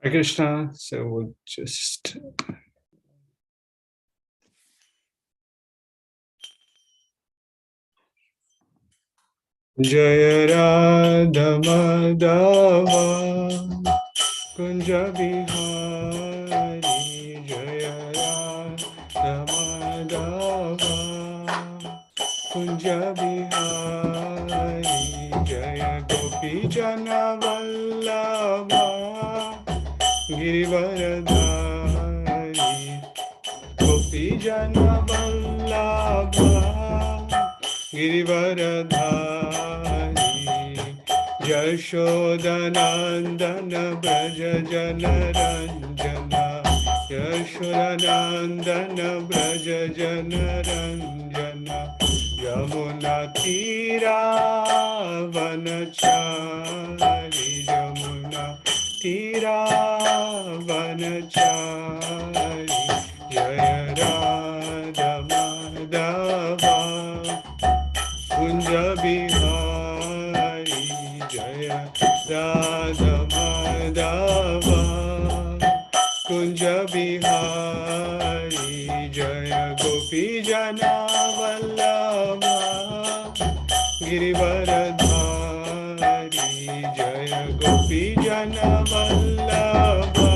Hare Krishna. So we'll just Jaya Radha Madhava Kunja Bihari Jaya Radha Madhava Kunja Bihari Jaya Gopi Jana Vallabha Girivaradhari Gopi Jana Vallabha Girivaradhari Yashodanandana Braja Jana Ranjana Yashodanandana Braja Jana Ranjana Yamuna Tira Vanachari Yamuna Tira Vanachari Jaya Radha Madhava Kunja Bihari Jaya Radha Madhava Kunja Bihari Jaya Gopi Jana Vallabha Girivaradhari Jaya Gopi Jana Vallabha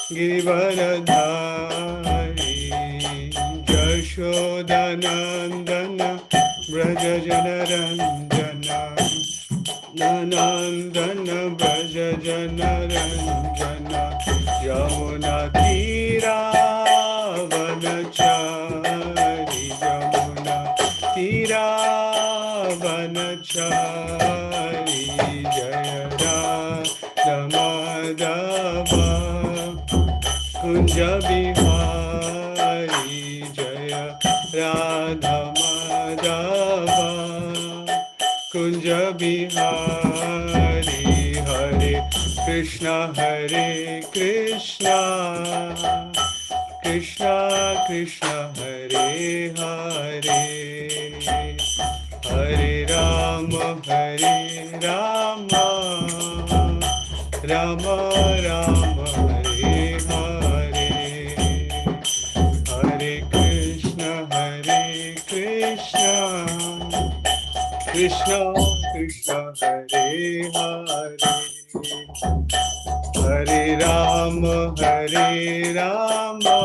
Girivaradhari Yashodanandana Braja Jana Ranjana Nanandana Braja Jana Ranjana Yamuna Tira Vanachari Yamuna Tira Vanachari Jaya Radha Madhava Kunja Bihari Jaya Radha Madhava Kunja Bihari Hare Krishna Krishna Krishna Hare Hare Hare Rama Rama Rama Hare Hare Hare Krishna Krishna Krishna Hare Hare Hare Rama Rama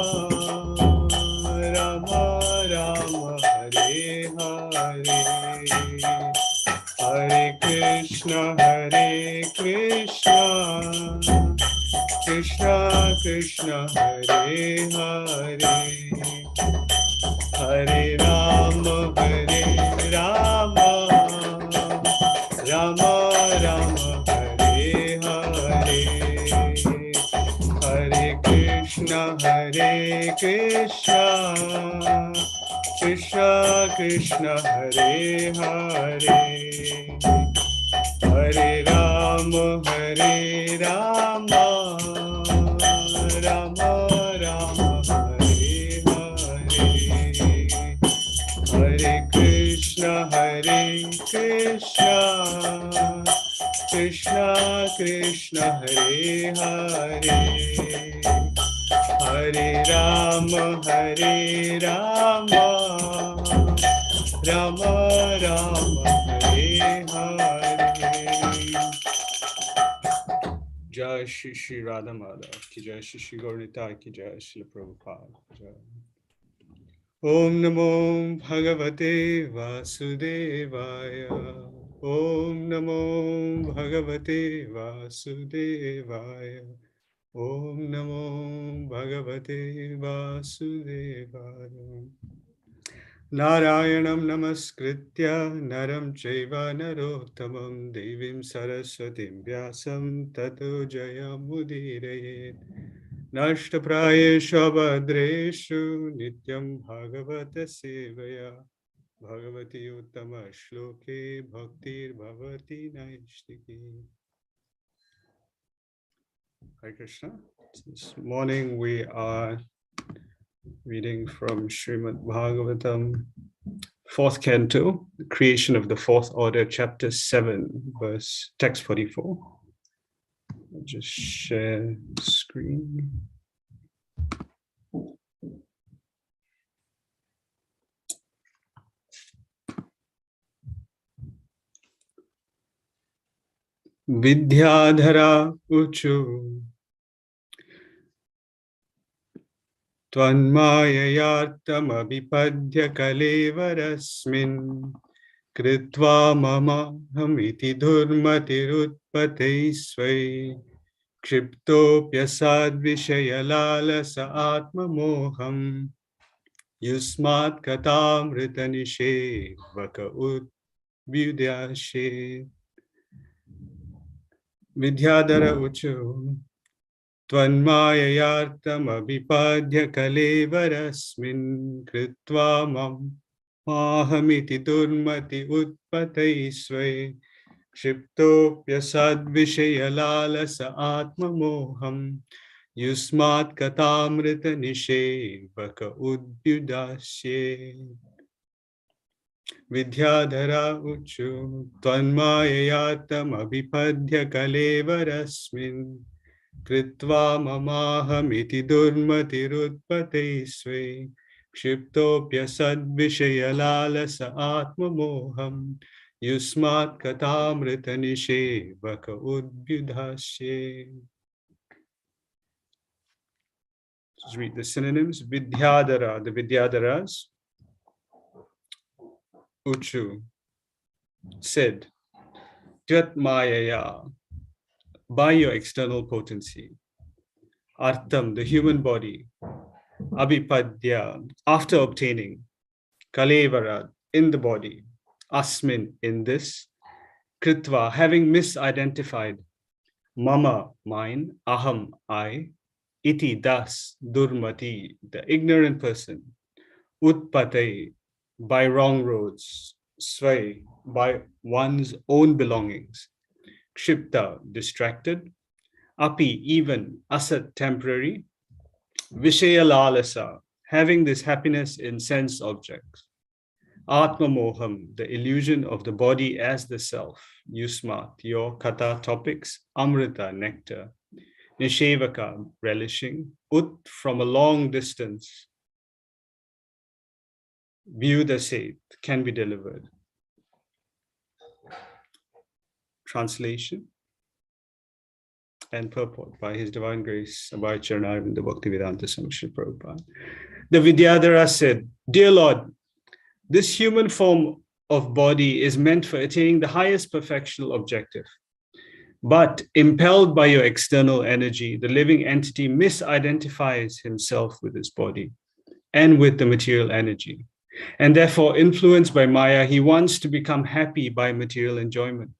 Rama Hare Hare Hare Krishna Krishna Krishna Hare Hare Hare Rama Rama Rama Hare Hare Hare Krishna Krishna Krishna Hare Hare Hare Rama Rama Rama Hare Hare Hare Krishna Krishna Hare Hare Hare Rama Rama Rama Hare Hare Jai Shri Radha Madhav ki Jai Shri Gaurnitai ki Jai Shri Prabhupada Jai Om Namo Bhagavate Vasudevaya Om Namo Bhagavate Vasudevaya Om Namo Bhagavate Vasudevaya Narayanam Namaskritya Naram Chaiva Narottamam Devim Saraswatim Vyasam Tato Jayamudiraye Nashtaprayeshu Abhadreshu Nityam Bhagavata Sevaya Bhagavati Uttama Shloke Bhaktir Bhavati Naishtiki. Hare Krishna. This morning we are reading from Srimad Bhagavatam, 4th Canto, the Creation of the Fourth Order, Chapter 7, text 44. I'll just share screen. Vidyadhara uchu tvanmayayartamabhipadya kalevarasmin Kritva mama hamiti dhurmatirutpate svai Kshiptopyasad vishayalalasa atmamoham Yusmat katamritanishe vaka udvyudyashe Vidyadhara uchu Tvanmayayartamabhipadya kalevarasmin Kritva mahamiti durmati utpatai svai Kshiptopyasad vishayalalasa atmamoham Yusmat katamrita nishevaka udvyudasye Vidyadhara uchu Tvanmayayatam abhipadya kalevarasmin Kritva mamahamiti durmatirutpate svai Kshiptopyasad vishayalalasa atmamoham Yusmat katamrita nishevaka udvyudasye. Let's read the synonyms. Vidyadhara, the Vidyadharas. Uchu, said. Tyat mayaya, by your external potency. Artam, the human body. Abhipadya, after obtaining. Kalevara, in the body. Asmin, in this. Kritva, having misidentified. Mama, mine. Aham, I. Iti, thus. Durmati, the ignorant person. Utpate, by wrong roads. Svai, by one's own belongings. Kshipta, distracted. Api, even. Asat, temporary. Vishaya lalasa, having this happiness in sense objects. Atma moham, the illusion of the body as the self. Yusmat, your kata topics. Amrita, nectar. Nishevaka, relishing. Ut, from a long distance. View the Seth, can be delivered. Translation and purport by His Divine Grace, Abhay Charanarvinda Bhaktivedanta Swami Srila Prabhupada. The Vidyadhara said, Dear Lord, this human form of body is meant for attaining the highest perfectional objective. But impelled by your external energy, the living entity misidentifies himself with his body and with the material energy. And therefore, influenced by Maya, he wants to become happy by material enjoyment.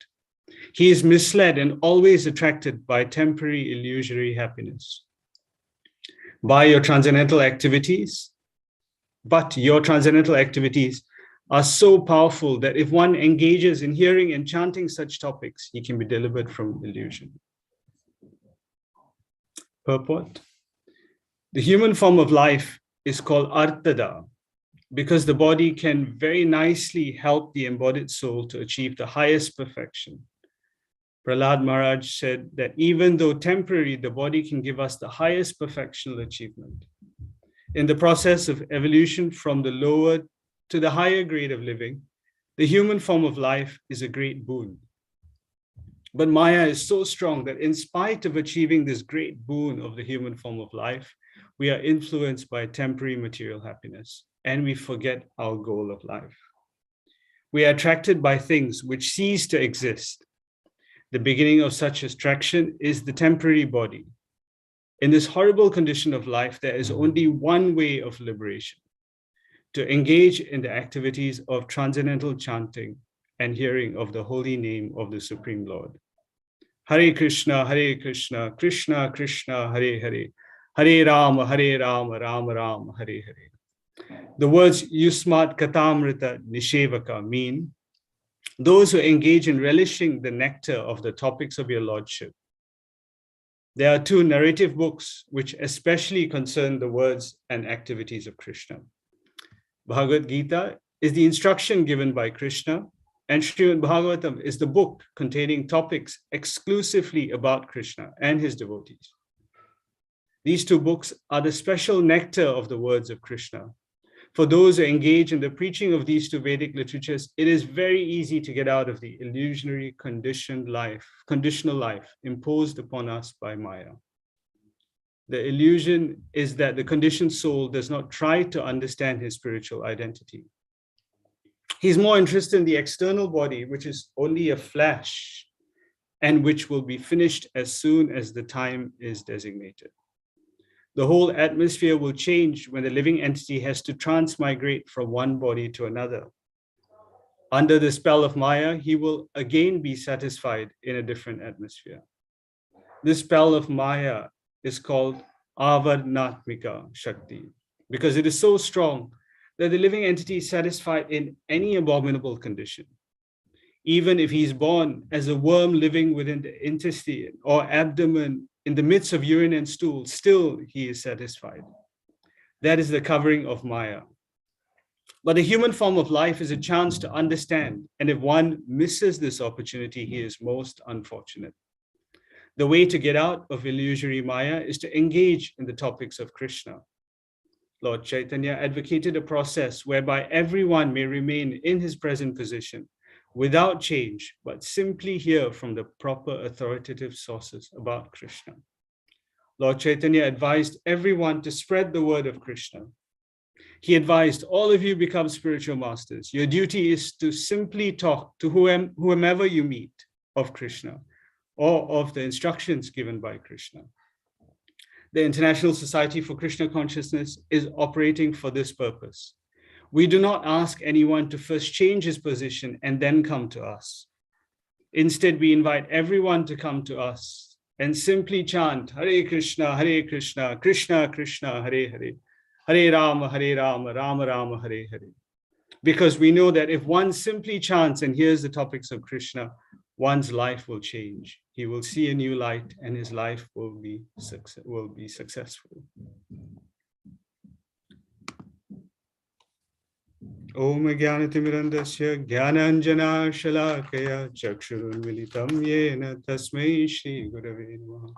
He is misled and always attracted by temporary illusory happiness. By your transcendental activities, but your transcendental activities are so powerful that if one engages in hearing and chanting such topics, he can be delivered from illusion. Purport. The human form of life is called Artada, because the body can very nicely help the embodied soul to achieve the highest perfection. Prahlad Maharaj said that even though temporary, the body can give us the highest perfectional achievement. In the process of evolution from the lower to the higher grade of living, the human form of life is a great boon. But Maya is so strong that in spite of achieving this great boon of the human form of life, we are influenced by temporary material happiness, and we forget our goal of life. We are attracted by things which cease to exist. The beginning of such attraction is the temporary body. In this horrible condition of life, there is only one way of liberation: to engage in the activities of transcendental chanting and hearing of the holy name of the Supreme Lord. Hare Krishna, Krishna Krishna, Hare Hare, Hare Rama, Rama Rama, Hare Hare. The words Yusmat Katamrita Nishevaka mean those who engage in relishing the nectar of the topics of your Lordship. There are two narrative books which especially concern the words and activities of Krishna. Bhagavad Gita is the instruction given by Krishna, and Srimad Bhagavatam is the book containing topics exclusively about Krishna and his devotees. These two books are the special nectar of the words of Krishna. For those who engage in the preaching of these two Vedic literatures, it is very easy to get out of the illusionary conditional life imposed upon us by Maya. The illusion is that the conditioned soul does not try to understand his spiritual identity. He's more interested in the external body, which is only a flash and which will be finished as soon as the time is designated. The whole atmosphere will change when the living entity has to transmigrate from one body to another. Under the spell of Maya, he will again be satisfied in a different atmosphere. This spell of Maya is called Avarnatmika Shakti because it is so strong that the living entity is satisfied in any abominable condition. Even if he's born as a worm living within the intestine or abdomen in the midst of urine and stool, still he is satisfied. That is the covering of Maya. But the human form of life is a chance to understand, and if one misses this opportunity, he is most unfortunate. The way to get out of illusory Maya is to engage in the topics of Krishna. Lord Chaitanya advocated a process whereby everyone may remain in his present position without change, but simply hear from the proper authoritative sources about Krishna. Lord Chaitanya advised everyone to spread the word of Krishna. He advised, all of you become spiritual masters. Your duty is to simply talk to whomever you meet of Krishna or of the instructions given by Krishna. The International Society for Krishna Consciousness is operating for this purpose. We do not ask anyone to first change his position and then come to us. Instead, we invite everyone to come to us and simply chant Hare Krishna, Krishna Krishna, Hare Hare, Hare Rama, Rama Rama, Hare Hare. Because we know that if one simply chants and hears the topics of Krishna, one's life will change. He will see a new light and his life will be successful. Om Jnanatimirandasya Jnananjana Shalakaya Chakshurunmilitam Yena Tasmai Shri Gurave Namaha.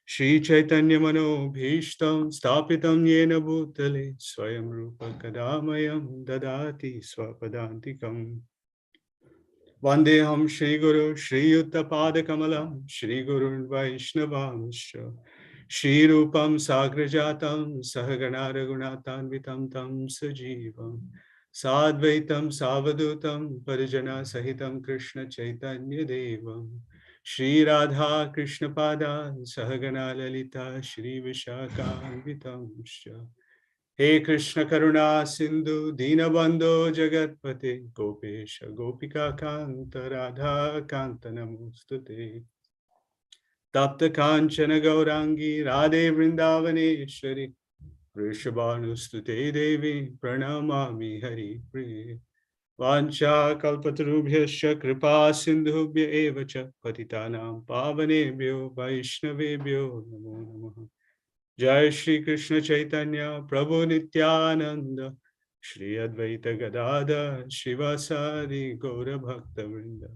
Shri Chaitanya Mano Bhishtam Stapitam Yena Bhutale Swayam Rupa Kadamayam Dadati Swapadantikam. Vandeham Shri Guru Shri Yutta Pada Kamalam Shri Gurun Vaishnavamsha Shri Rupam Sagrajatam Sahagana Raghunathanvitam Tam Sajivam Sadvaitam Savadutam Parijana Sahitam Krishna Chaitanya Devam Shri Radha Krishna Pada Sahagana Lalita Shri Vishakhanvitam He Krishna Karuna Sindhu Dinabandho Jagatpate Gopesha Gopika Kanta Radha Kanta Namostute Tapta Kanchana Gaurangi Radhe Vrindavaneshwari Vrishabhanustute Devi Pranamami Hari Priye Vancha Kalpatarubhyasya Kripa Sindhubhya Evacha Patitanam Pavanebhyo Vaishnavebhyo Namo Namaha Jai Shri Krishna Chaitanya Prabhu Nityananda Shri Advaita Gadada Shivasari Gaura Bhakta Vrinda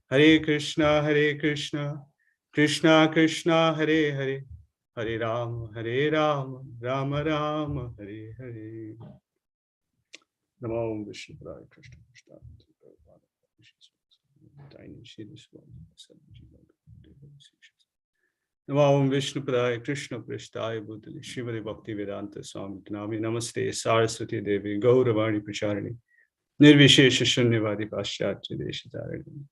Hare Krishna Krishna Krishna Hare Hare Hare Rama Rama Rama Hare Hare Namo Vishnu Padaya Krishna Krishna Namo Vishnu Padaya Krishna Prishthaya Bhutale Srimati Bhakti Vedanta Swami Nami Namaste Saraswati Devi Gauravani Pracharini Nirvishesha Shunyavadi Paschatya Deshitarani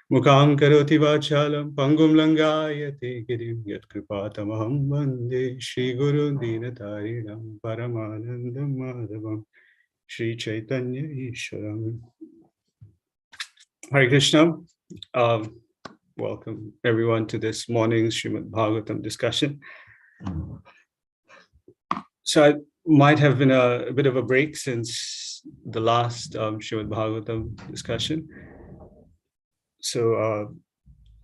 Mukham Karoti Vachalam Pangum Langayate Girim Yat Kripatamaham Vande Shri Guru Dinatarinam Paramanandam Madhavam Shri Chaitanya Ishwaram. Hare Krishna. Welcome everyone to this morning's Srimad Bhagavatam discussion. So I might have been a bit of a break since the last Srimad Bhagavatam discussion. So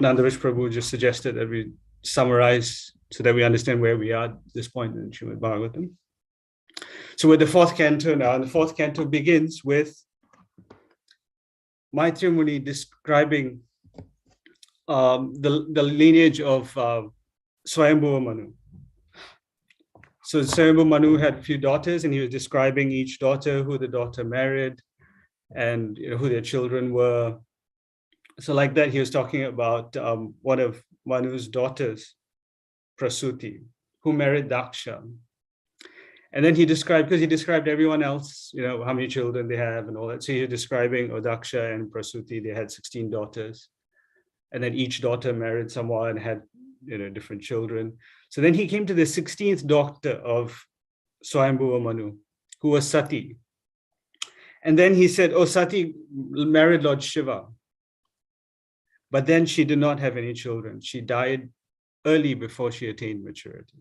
Nandavish Prabhu just suggested that we summarize so that we understand where we are at this point in Srimad Bhagavatam. So with the fourth canto now, and the fourth canto begins with Maitreya Muni describing the lineage of Swayambhuva Manu. So Swayambhuva Manu had a few daughters, and he was describing each daughter, who the daughter married, and who their children were. So like that, he was talking about one of Manu's daughters, Prasuti, who married Daksha. And then he described everyone else, how many children they have and all that. So he was describing Daksha and Prasuti, they had 16 daughters. And then each daughter married someone and had different children. So then he came to the 16th daughter of Swayambhuva Manu, who was Sati. And then he said, Sati married Lord Shiva. But then she did not have any children. She died early before she attained maturity.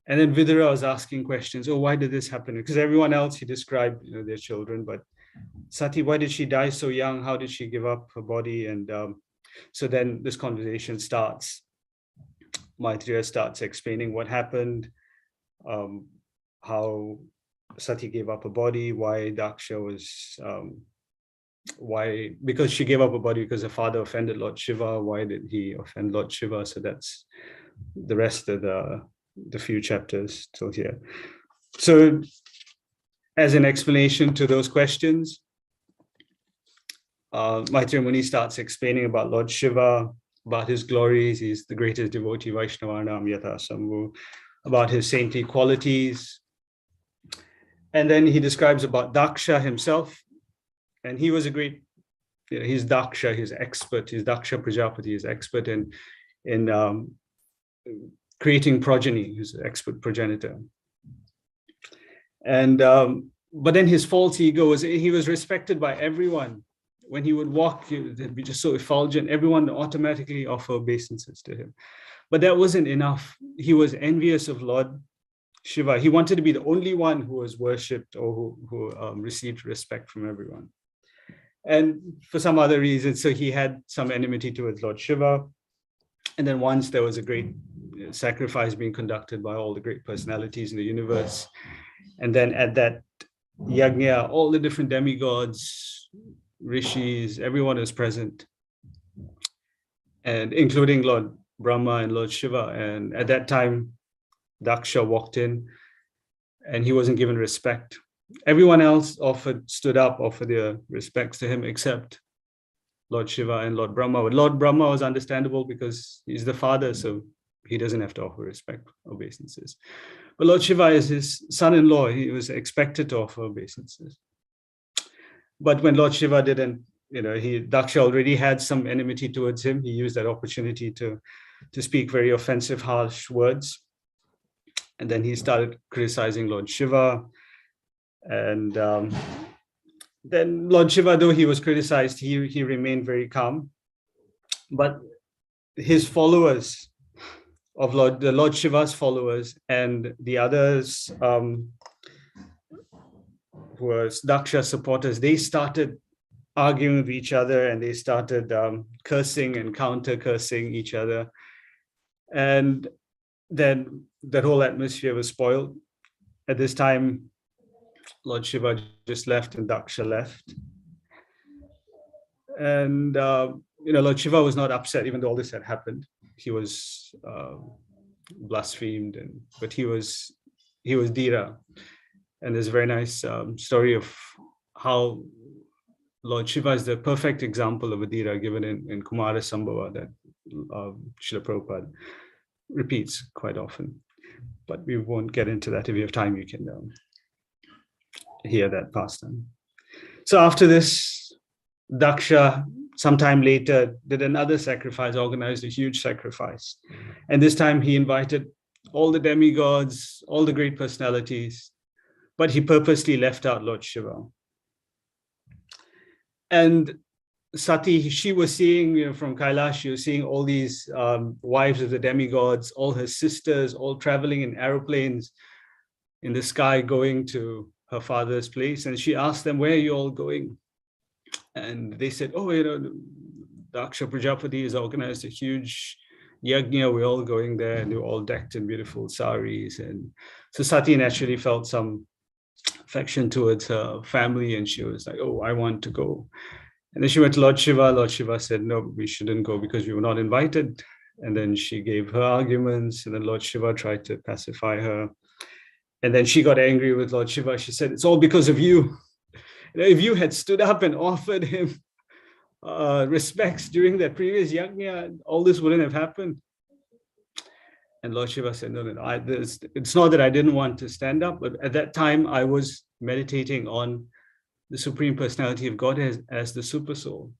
And then Vidura was asking questions. Why did this happen? Because everyone else, he described their children, but Sati, why did she die so young? How did she give up her body? And so then this conversation starts. Maitreya starts explaining what happened, how Sati gave up her body, why Daksha was, because she gave up her body because her father offended Lord Shiva. Why did he offend Lord Shiva? So that's the rest of the few chapters till here. So as an explanation to those questions, Maitreya Muni starts explaining about Lord Shiva, about his glories. He's the greatest devotee, Vaishnavanam Yatha Sambhu, about his saintly qualities. And then he describes about Daksha himself. And he was a great, he's Daksha, he's expert, he's Daksha Prajapati, he's expert in creating progeny, he's an expert progenitor. And but then his false ego was, he was respected by everyone. When he would walk, he'd be just so effulgent, everyone automatically offer obeisances to him. But that wasn't enough. He was envious of Lord Shiva. He wanted to be the only one who was worshipped or who received respect from everyone. And for some other reason, so he had some enmity towards Lord Shiva. And then once there was a great sacrifice being conducted by all the great personalities in the universe. And then at that yajna, all the different demigods, rishis, everyone is present, and including Lord Brahma and Lord Shiva. And at that time, Daksha walked in and he wasn't given respect. Everyone else stood up, offered their respects to him, except Lord Shiva and Lord Brahma. But Lord Brahma was understandable because he's the father, so he doesn't have to offer respect, obeisances. But Lord Shiva is his son-in-law. He was expected to offer obeisances. But when Lord Shiva didn't, Daksha already had some enmity towards him. He used that opportunity to speak very offensive, harsh words. And then he started criticizing Lord Shiva. And then Lord Shiva, though he was criticized, he remained very calm. But his followers, the Lord Shiva's followers and the others who were Daksha supporters, they started arguing with each other, and they started cursing and counter-cursing each other. And then that whole atmosphere was spoiled. At this time, Lord Shiva just left and Daksha left. And, Lord Shiva was not upset, even though all this had happened. He was blasphemed, but he was Dhira. And there's a very nice story of how Lord Shiva is the perfect example of a Dhira given in Kumara Sambhava that Srila Prabhupada repeats quite often. But we won't get into that. If you have time, you can hear that pastime. So after this, Daksha, sometime later, did another sacrifice, organized a huge sacrifice. And this time he invited all the demigods, all the great personalities, but he purposely left out Lord Shiva. And Sati, she was seeing, from Kailash, she was seeing all these wives of the demigods, all her sisters, all traveling in aeroplanes in the sky, going to her father's place. And she asked them, where are you all going? And they said, Daksha Prajapati has organized a huge yajna. We're all going there, and they were all decked in beautiful saris. And so Sati naturally felt some affection towards her family, and she was like, oh, I want to go. And then she went to Lord Shiva. Lord Shiva said, no, we shouldn't go because we were not invited. And then she gave her arguments, and then Lord Shiva tried to pacify her. And then she got angry with Lord Shiva. She said, it's all because of you. If you had stood up and offered him respects during that previous yajna, all this wouldn't have happened. And Lord Shiva said, no, it's not that I didn't want to stand up, but at that time I was meditating on the Supreme Personality of God as the Super Soul.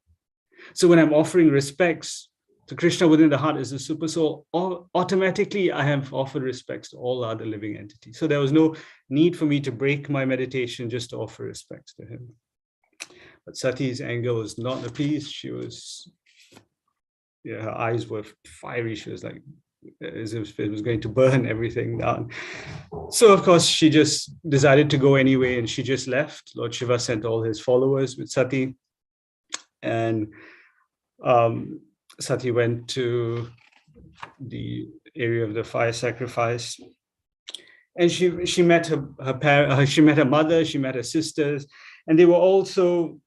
So when I'm offering respects to Krishna within the heart as the Super Soul, automatically I have offered respects to all other living entities. So there was no need for me to break my meditation just to offer respects to him. But Sati's anger was not appeased. She was, her eyes were fiery. She was like, as if it was going to burn everything down. So of course she just decided to go anyway, and she just left. Lord Shiva sent all his followers with Sati, and Sati went to the area of the fire sacrifice, and she met she met her mother, she met her sisters, and they were all so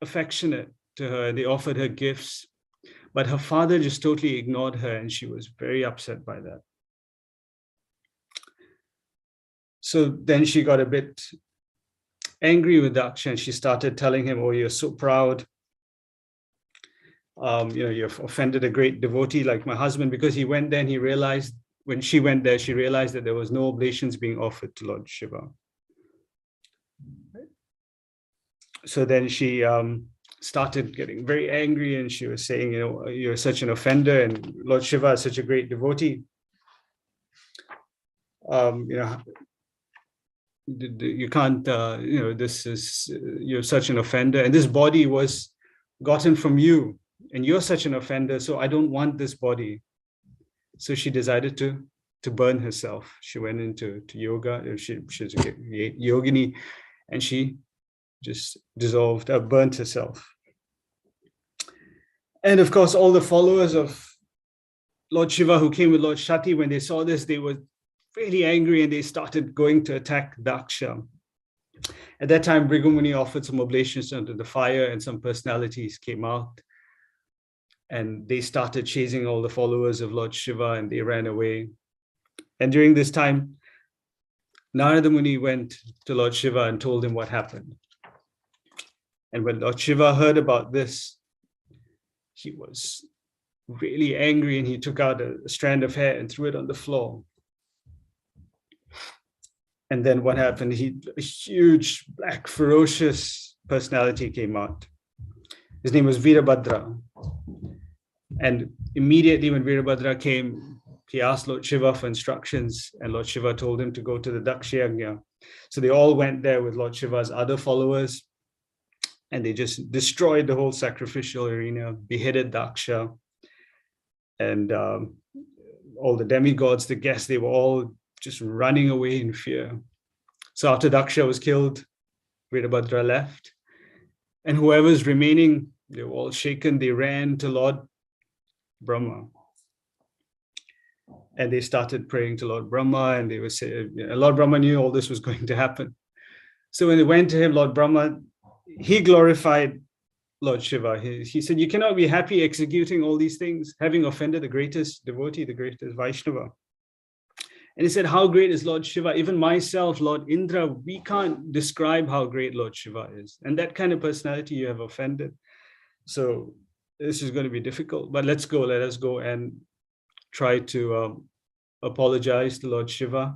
affectionate to her. They offered her gifts. But her father just totally ignored her, and she was very upset by that. So then she got a bit angry with Daksha, and she started telling him, oh, you're so proud. You've offended a great devotee like my husband, because he went there and he realized, when she went there, she realized that there was no oblations being offered to Lord Shiva. So then she started getting very angry, and she was saying, you're such an offender, and Lord Shiva is such a great devotee. You can't, you're such an offender, and this body was gotten from you, and you're such an offender, so I don't want this body. So she decided to burn herself. She went into yoga. She's a yogini, and she just dissolved, burnt herself. And of course, all the followers of Lord Shiva who came with Lord Shati, when they saw this, they were really angry, and they started going to attack Daksha. At that time, Bhrigu Muni offered some oblations under the fire, and some personalities came out, and they started chasing all the followers of Lord Shiva, and they ran away. And during this time, Narada Muni went to Lord Shiva and told him what happened. And when Lord Shiva heard about this, he was really angry, and he took out a strand of hair and threw it on the floor. And then what happened? A huge, black, ferocious personality came out. His name was Virabhadra. And immediately when Virabhadra came, he asked Lord Shiva for instructions, and Lord Shiva told him to go to the Dakshayagna. So they all went there with Lord Shiva's other followers, and they just destroyed the whole sacrificial arena, beheaded Daksha, and all the demigods, the guests, they were all just running away in fear. So after Daksha was killed, Virabhadra left, and whoever's remaining, they were all shaken. They ran to Lord Brahma, and they started praying to Lord Brahma, and they were saying, Lord Brahma knew all this was going to happen. So when they went to him, Lord Brahma, he glorified Lord Shiva. He said, you cannot be happy executing all these things, having offended the greatest devotee, the greatest Vaishnava. And he said, how great is Lord Shiva? Even myself, Lord Indra, we can't describe how great Lord Shiva is. And that kind of personality you have offended. So this is going to be difficult, but let us go and try to apologize to Lord Shiva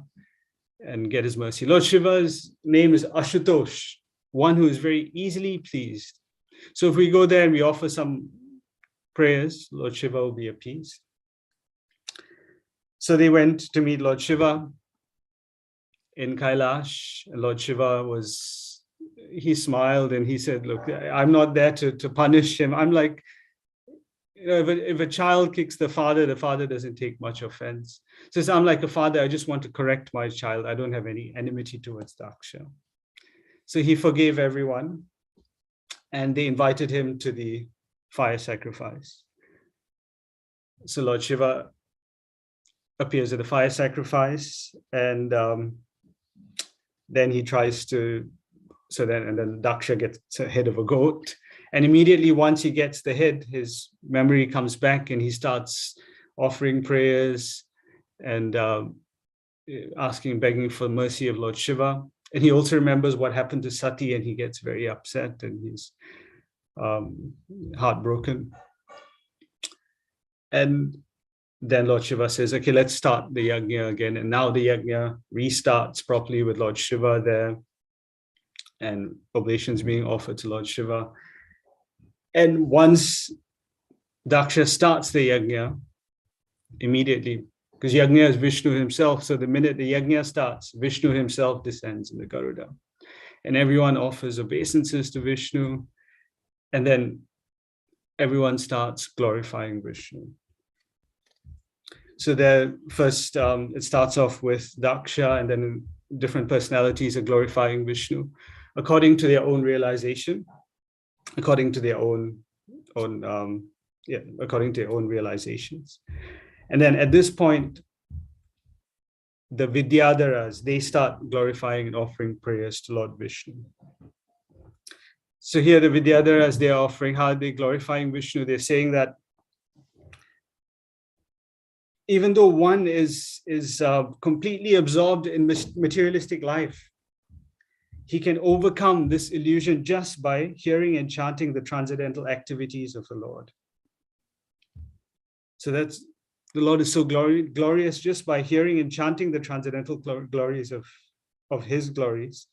and get his mercy. Lord Shiva's name is Ashutosh, one who is very easily pleased. So if we go there and we offer some prayers, Lord Shiva will be appeased. So they went to meet Lord Shiva in Kailash. And Lord Shiva he smiled and he said, look, I'm not there to punish him. I'm like, if a child kicks the father doesn't take much offense. So I'm like a father, I just want to correct my child. I don't have any enmity towards Daksha. So he forgave everyone, and they invited him to the fire sacrifice. So Lord Shiva appears at the fire sacrifice, and Then he tries to, and then Daksha gets a head of a goat. And immediately once he gets the head, his memory comes back and he starts offering prayers and asking, begging for mercy of Lord Shiva. And he also remembers what happened to Sati, and he gets very upset and he's heartbroken. And then Lord Shiva says, okay, let's start the yajna again. And now the yajna restarts properly with Lord Shiva there and oblations being offered to Lord Shiva. And once Daksha starts the yajna, immediately, because yajna is Vishnu himself, so the minute the yajna starts, Vishnu himself descends in the Garuda. And everyone offers obeisances to Vishnu, and then everyone starts glorifying Vishnu. So there, first, it starts off with Daksha, and then different personalities are glorifying Vishnu according to their own realization, according to their own realizations. And then at this point, the Vidyadharas, they start glorifying and offering prayers to Lord Vishnu. So here the Vidyadharas, they're offering, how are they glorifying Vishnu? They're saying that even though one is completely absorbed in materialistic life, he can overcome this illusion just by hearing and chanting the transcendental activities of the Lord. So that's, the Lord is so glorious just by hearing and chanting the transcendental glories of his glories.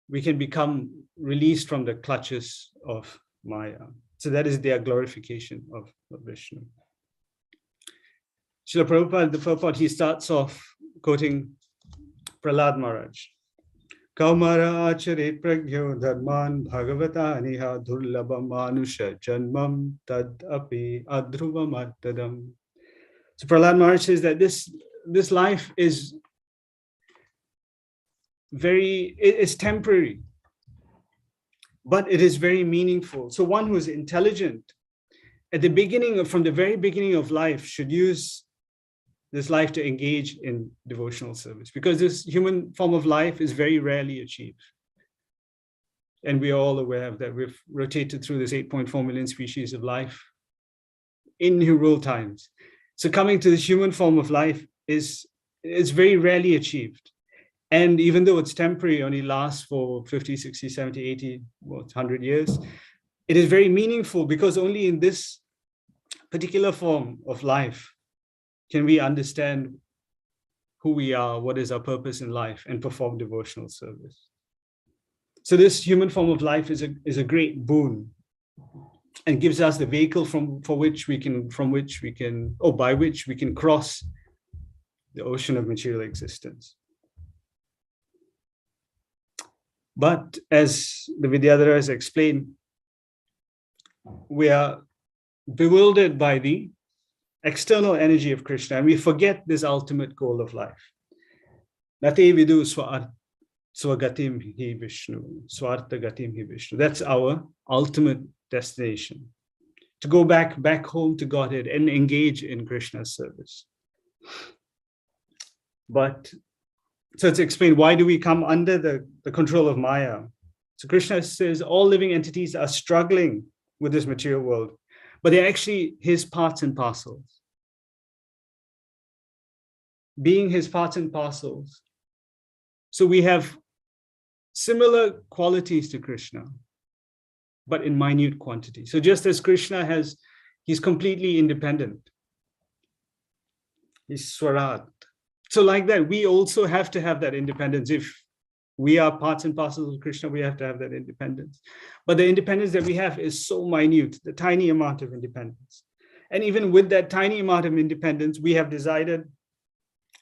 We can become released from the clutches of Maya. So that is their glorification of Vishnu. Srila Prabhupada, the purport, he starts off quoting Prahlad Maharaj. Kaumara achare pragyo dharman bhagavata niha durlabha manusha janmam tad api adhruvam attadam. So Prahlad Maharaj says that this life is it's temporary, but it is very meaningful. So one who is intelligent at the beginning, from the very beginning of life, should use this life to engage in devotional service, because this human form of life is very rarely achieved. And we are all aware of that. We've rotated through this 8.4 million species of life in innumerable times. So coming to this human form of life is very rarely achieved. And even though it's temporary, only lasts for 50, 60, 70, 80, 100 years, it is very meaningful, because only in this particular form of life can we understand who we are, what is our purpose in life, and perform devotional service. So this human form of life is a great boon, and gives us the vehicle by which we can cross the ocean of material existence. But as the Vidyadharas explain, we are bewildered by the external energy of Krishna, and we forget this ultimate goal of life. Nate vidu swagatim hi Vishnu, swartha gatim hi Vishnu. That's our ultimate destination, to go back home to Godhead and engage in Krishna's service. But so to explain, why do we come under the control of Maya? So Krishna says all living entities are struggling with this material world, but they're actually his parts and parcels. Being his parts and parcels. So we have similar qualities to Krishna, but in minute quantity. So just as Krishna he's completely independent. He's Swarat. So like that, we also have to have that independence. If we are parts and parcels of Krishna, we have to have that independence. But the independence that we have is so minute, the tiny amount of independence. And even with that tiny amount of independence, we have decided,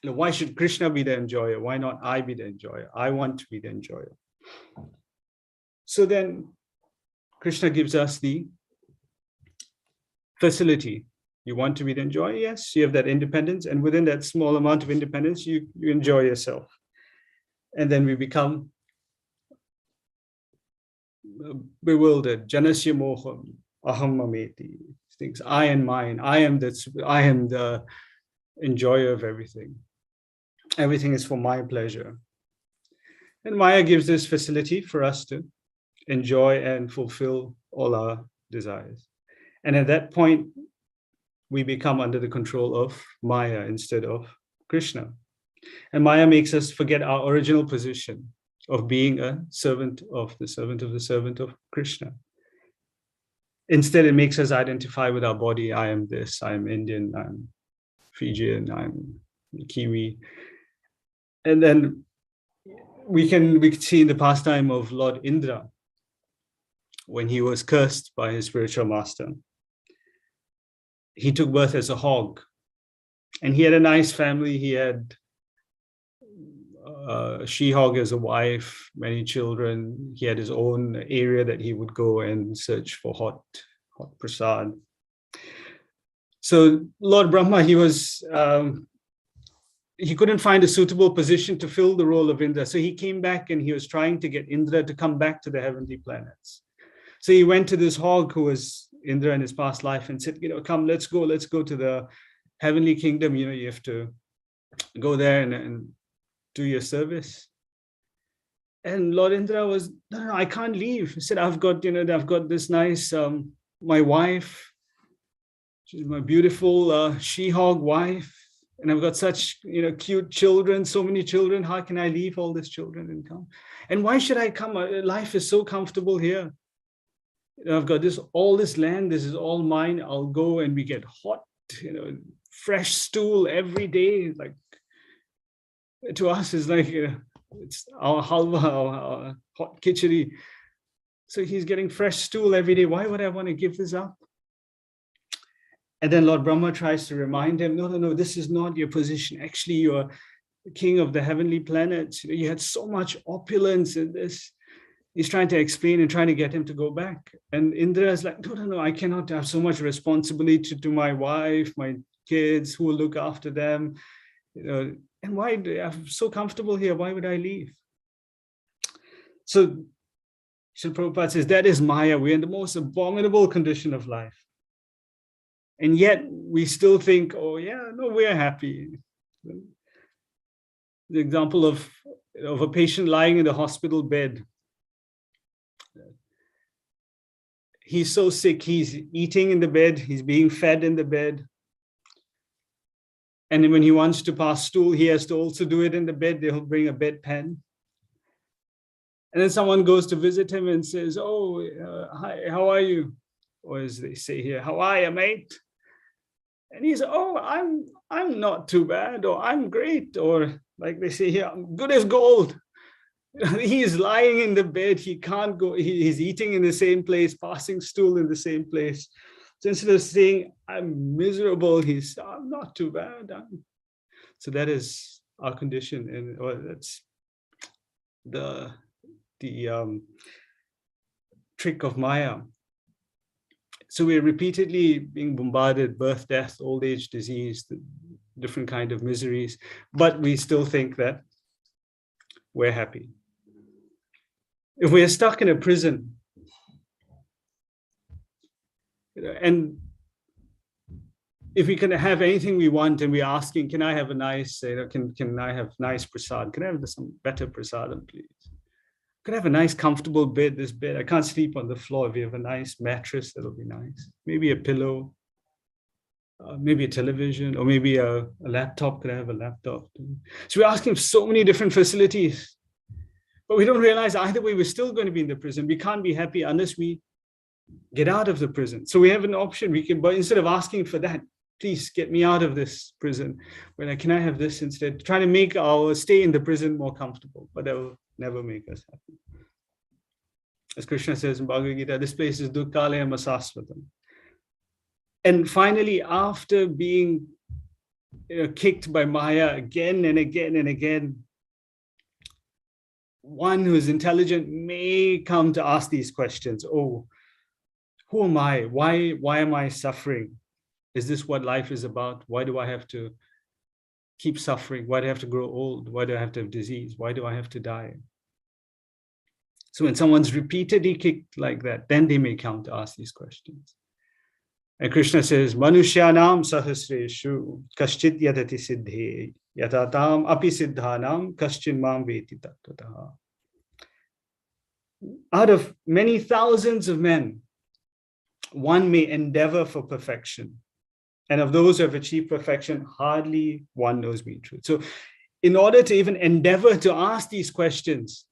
why should Krishna be the enjoyer? Why not I be the enjoyer? I want to be the enjoyer. So then Krishna gives us the facility. You want to be the enjoyer? Yes, you have that independence. And within that small amount of independence, you enjoy yourself. And then we become bewildered. Janasya moham, aham mameti. Things, I and mine. I am the enjoyer of everything. Everything is for my pleasure. And Maya gives this facility for us to enjoy and fulfill all our desires. And at that point, we become under the control of Maya instead of Krishna. And Maya makes us forget our original position of being a servant of the servant of Krishna. Instead, it makes us identify with our body. I am this, I am Indian, I'm Fijian, I'm Kiwi. And then we can see in the pastime of Lord Indra, when he was cursed by his spiritual master, he took birth as a hog. And he had a nice family. He had a she-hog as a wife, many children. He had his own area that he would go and search for hot prasad. So Lord Brahma, he couldn't find a suitable position to fill the role of Indra. So he came back and he was trying to get Indra to come back to the heavenly planets. So he went to this hog who was Indra in his past life and said, come, let's go to the heavenly kingdom. You have to go there and do your service. And Lord Indra was, no, I can't leave. He said, I've got this nice, my wife, she's my beautiful she-hog wife. And I've got such, cute children, so many children. How can I leave all these children and come? And why should I come? Life is so comfortable here. I've got all this land. This is all mine. I'll go and we get hot, fresh stool every day. Like to us, is like it's our halwa, our hot khichdi. So he's getting fresh stool every day. Why would I want to give this up? And then Lord Brahma tries to remind him, no, this is not your position. Actually, you're the king of the heavenly planets. You had so much opulence in this. He's trying to explain and trying to get him to go back. And Indra is like, no, I cannot have so much responsibility to my wife, my kids, who will look after them. And why, I'm so comfortable here. Why would I leave? So Srila Prabhupada says, that is Maya. We're in the most abominable condition of life. And yet we still think, we're happy. The example of a patient lying in the hospital bed. He's so sick, he's eating in the bed, he's being fed in the bed. And when he wants to pass stool, he has to also do it in the bed. They'll bring a bedpan. And then someone goes to visit him and says, hi, how are you? Or as they say here, how are you, mate? And he says, I'm not too bad, or I'm great, or like they say here, I'm good as gold. He's lying in the bed, he can't go, he's eating in the same place, passing stool in the same place. So instead of saying, I'm miserable, I'm not too bad. So that is our condition, and that's the trick of Maya. So we're repeatedly being bombarded, birth, death, old age, disease, different kind of miseries, but we still think that we're happy. If we're stuck in a prison, and if we can have anything we want, and we're asking, can I have a nice, can I have nice prasad? Can I have some better prasadam, please? Can I have a nice, comfortable bed? This bed, I can't sleep on the floor. If you have a nice mattress, that'll be nice. Maybe a pillow, maybe a television, or maybe a laptop. Can I have a laptop? So we're asking for so many different facilities. But we don't realize either way, we're still going to be in the prison. We can't be happy unless we get out of the prison. So we have an option. We can, but instead of asking for that, please get me out of this prison. We're like, can I have this instead? Trying to make our stay in the prison more comfortable, but that will never make us happy. As Krishna says in Bhagavad Gita, this place is dukkhalayam asasvatam. And finally, after being kicked by Maya again and again and again, one who is intelligent may come to ask these questions. Oh, who am I? Why am I suffering? Is this what life is about? Why do I have to keep suffering? Why do I have to grow old? Why do I have to have disease? Why do I have to die? So when someone's repeatedly kicked like that, then they may come to ask these questions. And Krishna says, Manushyanam sahasreshu kaschit yadati siddhe yatatam api siddhanam kaschin mam veti tattvataha. Out of many thousands of men, one may endeavor for perfection. And of those who have achieved perfection, hardly one knows me in truth. So in order to even endeavor to ask these questions,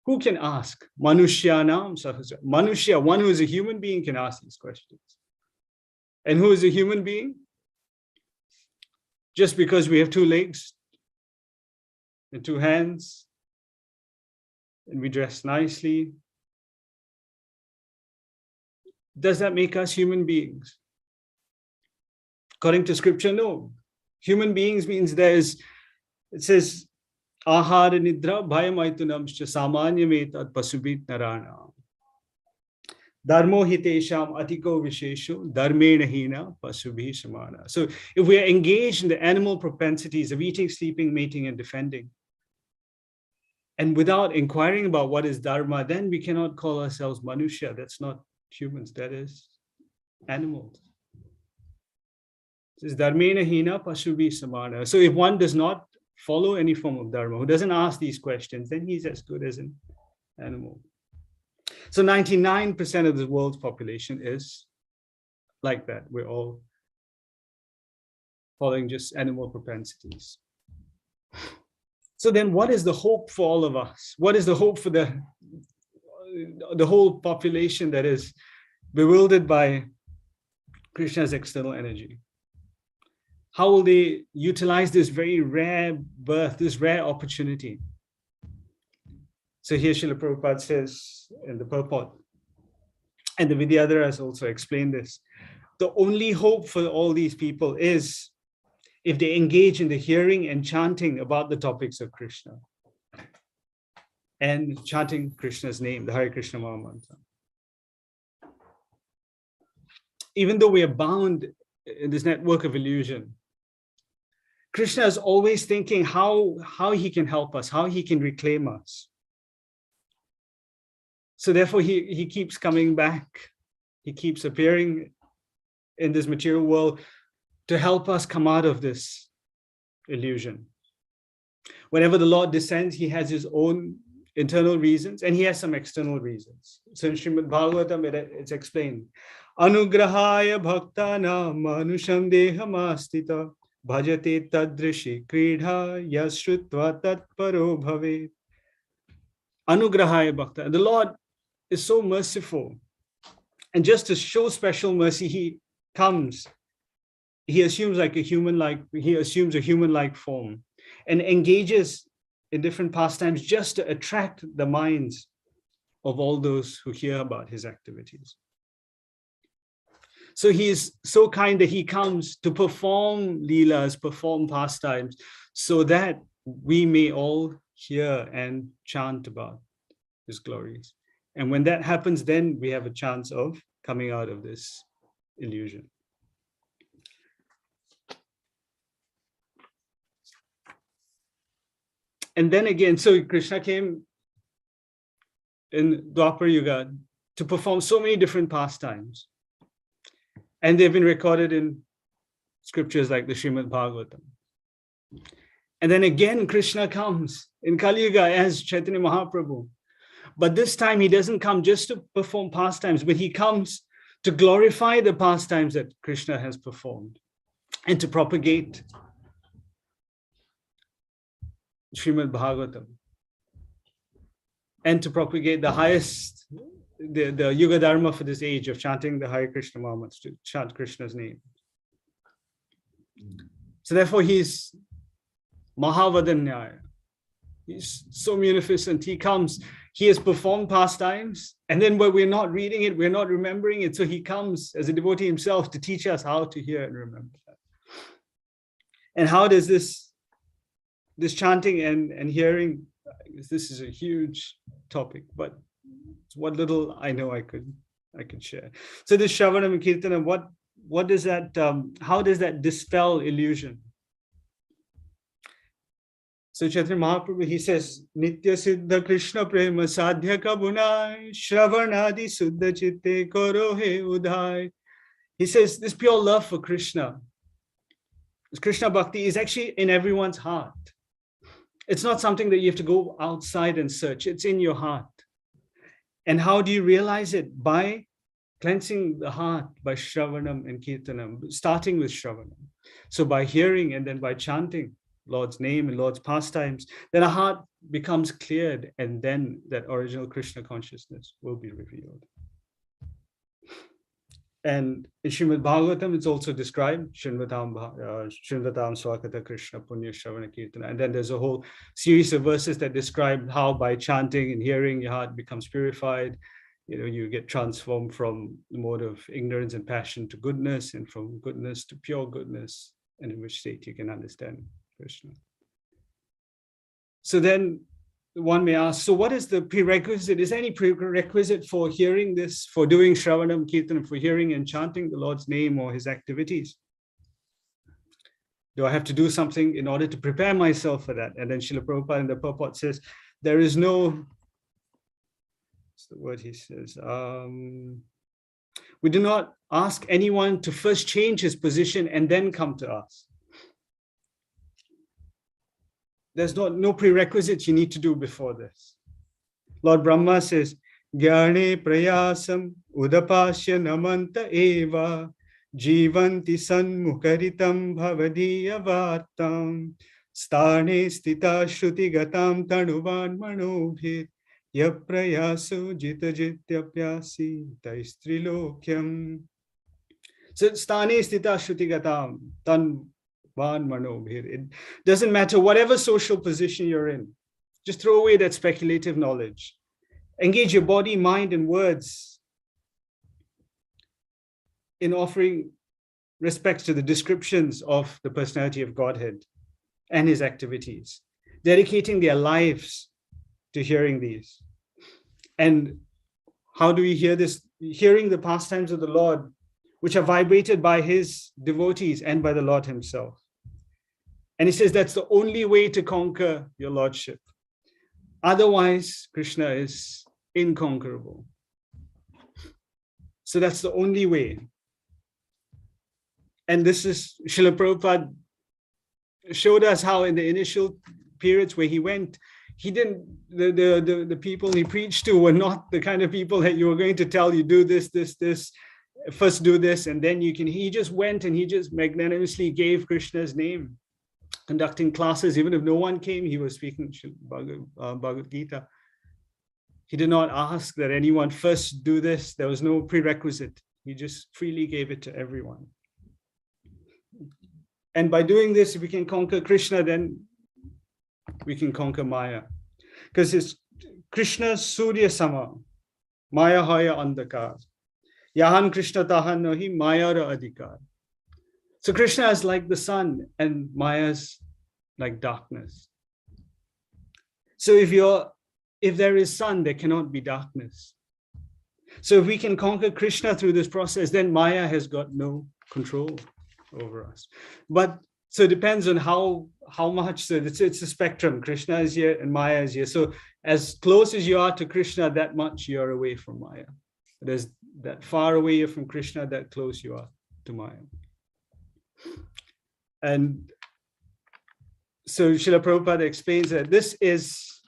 who can ask? Manushyanam Sahasra. Manushya, one who is a human being, can ask these questions. And who is a human being? Just because we have two legs and two hands, and we dress nicely, does that make us human beings? According to scripture, no. Human beings means it says, ahara nidra bhayamaitunamscha samanyametat pasubit narana. Dharmo hitesham atiko vishesho dharmena hina pasubhi samana. So if we are engaged in the animal propensities of eating, sleeping, mating, and defending, and without inquiring about what is dharma, then we cannot call ourselves manushya. That's not humans, that is animals. It says dharmena hina pasubhi samana. So if one does not follow any form of dharma, who doesn't ask these questions, then he's as good as an animal. So 99% of the world's population is like that. We're all following just animal propensities. So then what is the hope for all of us? What is the hope for the whole population that is bewildered by Krishna's external energy? How will they utilize this very rare birth, this rare opportunity? So here Srila Prabhupada says in the purport, and the Vidyadhara has also explained this, the only hope for all these people is if they engage in the hearing and chanting about the topics of Krishna and chanting Krishna's name, the Hare Krishna Maha Mantra. Even though we are bound in this network of illusion, Krishna is always thinking how he can help us, how he can reclaim us. So therefore, he keeps coming back. He keeps appearing in this material world to help us come out of this illusion. Whenever the Lord descends, he has his own internal reasons, and he has some external reasons. So in Srimad Bhagavatam, it's explained. Anugrahaya bhaktana manusham dehamastita bhajate tadrishi kridha yashrutva tatparo bhavet. Anugrahaya bhakta. The Lord is so merciful. And just to show special mercy, he comes. He assumes a human-like form and engages in different pastimes just to attract the minds of all those who hear about his activities. So he is so kind that he comes to perform leelas, perform pastimes, so that we may all hear and chant about his glories. And when that happens, then we have a chance of coming out of this illusion. And then again, so Krishna came in Dwapara Yuga to perform so many different pastimes. And they've been recorded in scriptures like the Srimad Bhagavatam. And then again, Krishna comes in Kali Yuga as Chaitanya Mahaprabhu. But this time he doesn't come just to perform pastimes, but he comes to glorify the pastimes that Krishna has performed and to propagate Srimad Bhagavatam and to propagate the highest, the Yuga Dharma for this age of chanting the Hare Krishna Maha Mantra, to chant Krishna's name. So therefore he's Mahavadanyaya. He's so munificent. He comes, he has performed pastimes, and then when we're not reading it, we're not remembering it. So he comes as a devotee himself to teach us how to hear and remember that. And how does this chanting and hearing, this is a huge topic, but what little I know I could share. So this Shravanam and Kirtanam, what does that, how does that dispel illusion? So Chaitanya Mahaprabhu, he says, Nitya Siddha Krishna Prema Sadhya Kabunai Shravanadi Suddha Chitte Koro He Udhai. He says this pure love for Krishna, this Krishna Bhakti is actually in everyone's heart. It's not something that you have to go outside and search. It's in your heart. And how do you realize it? By cleansing the heart by Shravanam and Kirtanam, starting with Shravanam. So by hearing and then by chanting Lord's name and Lord's pastimes, then our heart becomes cleared, and then that original Krishna consciousness will be revealed. And in Srimad Bhagavatam, it's also described, Srinvatam Swakata Krishna Punya Shravana Kirtana. And then there's a whole series of verses that describe how by chanting and hearing, your heart becomes purified. You get transformed from the mode of ignorance and passion to goodness, and from goodness to pure goodness, and in which state you can understand Krishna. So then one may ask, so what is the prerequisite? Is there any prerequisite for hearing this, for doing Shravanam Kirtanam, for hearing and chanting the Lord's name or his activities? Do I have to do something in order to prepare myself for that? And then Srila Prabhupada in the purport says, there is no, what's the word he says? We do not ask anyone to first change his position and then come to us. There's no prerequisites you need to do before this. Lord Brahma says, Gyane prayasam udapasya namanta eva jivanti sanmukaritam bhavadiya vartam stane stita shruti gatam tanuvan manobhir yaprayaso jita jityapyasi taistrilokyam. So stane stita shruti gatam tan. It doesn't matter whatever social position you're in. Just throw away that speculative knowledge. Engage your body, mind, and words in offering respect to the descriptions of the personality of Godhead and his activities, dedicating their lives to hearing these. And how do we hear this? Hearing the pastimes of the Lord, which are vibrated by his devotees and by the Lord himself. And he says that's the only way to conquer your lordship. Otherwise, Krishna is inconquerable. So that's the only way. And this is, Srila Prabhupada showed us how in the initial periods where he went, he didn't, the people he preached to were not the kind of people that you were going to tell you do this, first do this, and then you can, he just went and he just magnanimously gave Krishna's name, conducting classes. Even if no one came, he was speaking Bhagavad Gita. He did not ask that anyone first do this. There was no prerequisite. He just freely gave it to everyone. And by doing this, if we can conquer Krishna, then we can conquer Maya. Because it's Krishna Surya Sama, Maya Haya Andakar. Yahan Krishna Tahan Nahi Maya Ra Adhikar. So Krishna is like the sun and Maya's like darkness. So if there is sun, there cannot be darkness. So if we can conquer Krishna through this process, then Maya has got no control over us. But so it depends on how much. So it's a spectrum. Krishna is here and Maya is here. So as close as you are to Krishna, that much you're away from Maya. There's that far away you're from Krishna, that close you are to Maya. And so Srila Prabhupada explains that this is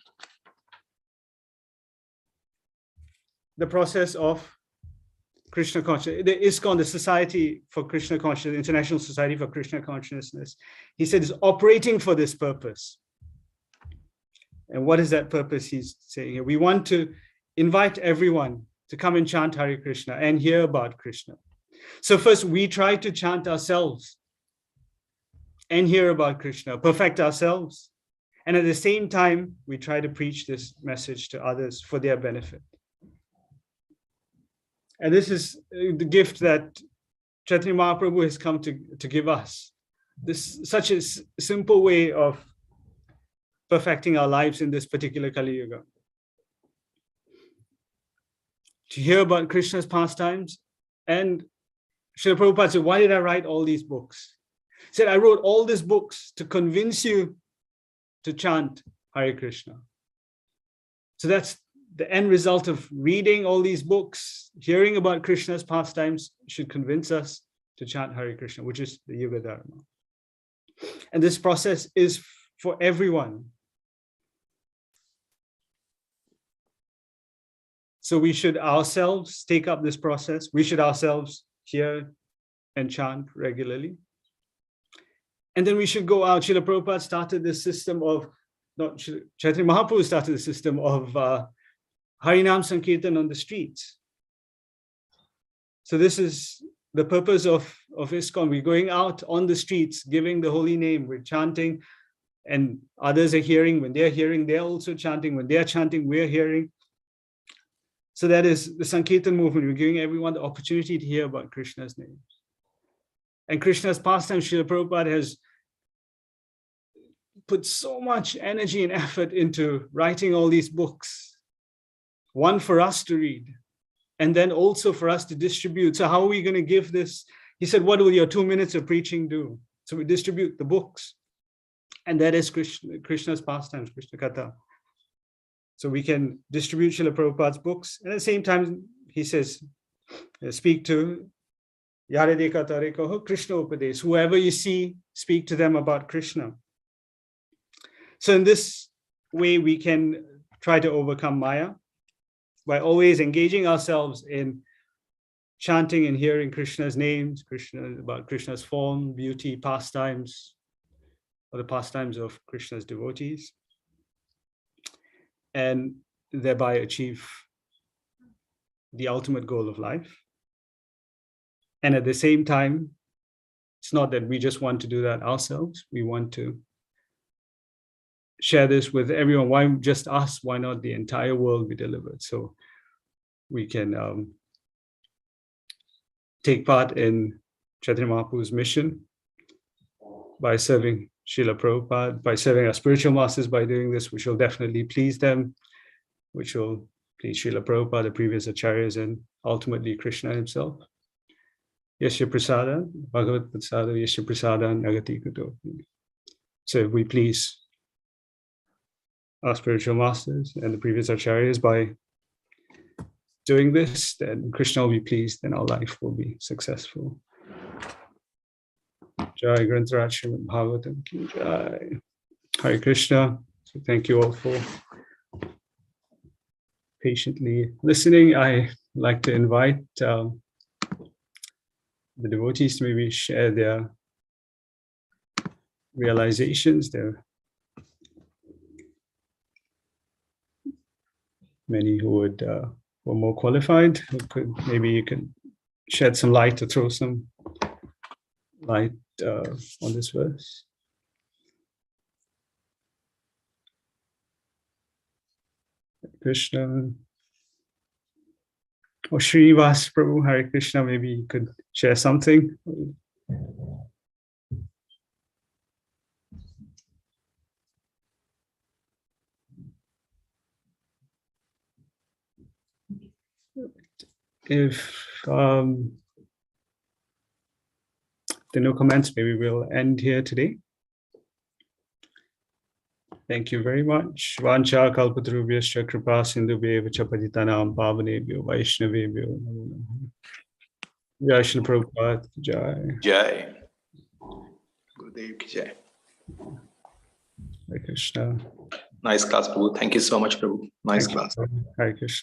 the process of Krishna consciousness. The ISKCON, the Society for Krishna Consciousness, International Society for Krishna Consciousness, he said is operating for this purpose. And what is that purpose he's saying here? We want to invite everyone to come and chant Hare Krishna and hear about Krishna. So first we try to chant ourselves and hear about Krishna, perfect ourselves. And at the same time, we try to preach this message to others for their benefit. And this is the gift that Chaitanya Mahaprabhu has come to give us. This such a simple way of perfecting our lives in this particular Kali Yuga. To hear about Krishna's pastimes. And Srila Prabhupada said, why did I write all these books? He said, I wrote all these books to convince you to chant Hare Krishna. So that's the end result of reading all these books, hearing about Krishna's pastimes should convince us to chant Hare Krishna, which is the Yuga Dharma. And this process is for everyone. So we should ourselves take up this process. We should ourselves hear and chant regularly. And then we should go out. Srila Prabhupada started this system of, Chaitanya Mahaprabhu started the system of Harinam Sankirtan on the streets. So this is the purpose of ISKCON. We're going out on the streets, giving the holy name, we're chanting, and others are hearing. When they're hearing, they're also chanting. When they're chanting, we're hearing. So that is the Sankirtan movement. We're giving everyone the opportunity to hear about Krishna's names. And Krishna's pastime, Srila Prabhupada has put so much energy and effort into writing all these books. One for us to read, and then also for us to distribute. So how are we going to give this? He said, what will your 2 minutes of preaching do? So we distribute the books. And that is Krishna's pastimes, Krishna Katha. So we can distribute Srila Prabhupada's books. And at the same time, he says, speak to Yare Dekha Tare Kaho Krishna Upadesh. Whoever you see, speak to them about Krishna. So in this way, we can try to overcome Maya by always engaging ourselves in chanting and hearing Krishna's names, about Krishna's form, beauty, pastimes, or the pastimes of Krishna's devotees, and thereby achieve the ultimate goal of life. And at the same time, it's not that we just want to do that ourselves. We want to share this with everyone. Why just us? Why not the entire world be delivered? So we can take part in Chaitanya Mahaprabhu's mission by serving Srila Prabhupada, by serving our spiritual masters. By doing this, which will definitely please them, which will please Srila Prabhupada, the previous acharyas, and ultimately Krishna himself. Yasya Prasada, Bhagavat Prasada, Yasya Prasada, Nagati Kuto. So if we please our spiritual masters and the previous acharyas by doing this, then Krishna will be pleased and our life will be successful. Jai Grantaraj Srimad Bhagavatam Ki Jai. Hare Krishna. So thank you all for patiently listening. I like to invite the devotees to maybe share their realizations. There are many who would were more qualified. Maybe you can shed some light or throw some light on this verse. Krishna. Or Srinivas Prabhu, Hare Krishna, maybe you could share something. If there are no comments, maybe we'll end here today. Thank you very much. Vancha kalpatarubhyascha kripa sindhubhyev cha patitanam pavanebhyo vaishnavebhyo namo namaha. Jai Shri Prabhupada ki jai. Jai. Gurudev ki jai. Hare Krishna. Nice class, Prabhu. Thank you so much, Prabhu. Nice class. Hare Krishna.